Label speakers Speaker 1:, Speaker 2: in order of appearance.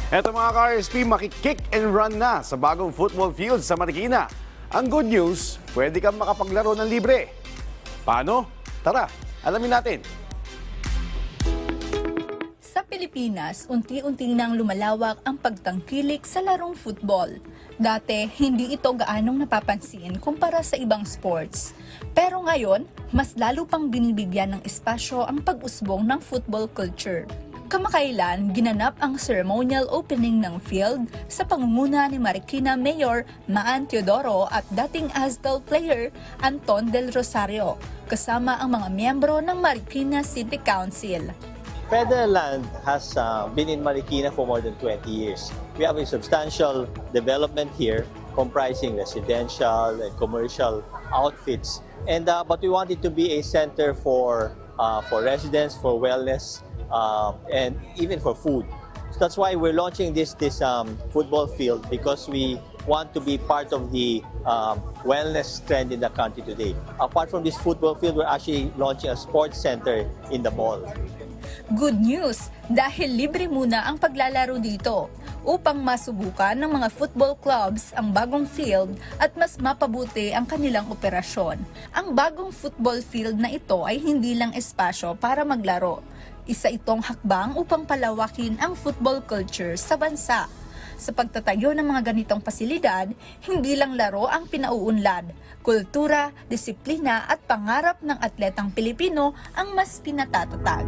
Speaker 1: Eto mga ka-RSP, makikick and run na sa bagong football field sa Marikina. Ang good news, pwede kang makapaglaro ng libre. Paano? Tara, alamin natin.
Speaker 2: Sa Pilipinas, unti-unti nang lumalawak ang pagtangkilik sa larong football. Dati, hindi ito gaanong napapansin kumpara sa ibang sports. Pero ngayon, mas lalo pang binibigyan ng espasyo ang pag-usbong ng football culture. Kamakailan, ginanap ang ceremonial opening ng field sa pangunguna ni Marikina Mayor Maan Teodoro at dating Asdal player Anton Del Rosario, kasama ang mga miyembro ng Marikina City Council.
Speaker 3: Federland has been in Marikina for more than 20 years. We have a substantial development here comprising residential and commercial outfits. And but we want it to be a center for residents, for wellness, and even for food. So that's why we're launching this football field, because we want to be part of the wellness trend in the country today. Apart from this football field, we're actually launching a sports center in the mall.
Speaker 2: Good news, dahil libre muna ang paglalaro dito upang masubukan ng mga football clubs ang bagong field at mas mapabuti ang kanilang operasyon. Ang bagong football field na ito ay hindi lang espasyo para maglaro. Isa itong hakbang upang palawakin ang football culture sa bansa. Sa pagtatayo ng mga ganitong pasilidad, hindi lang laro ang pinauunlad. Kultura, disiplina at pangarap ng atletang Pilipino ang mas pinatatatag.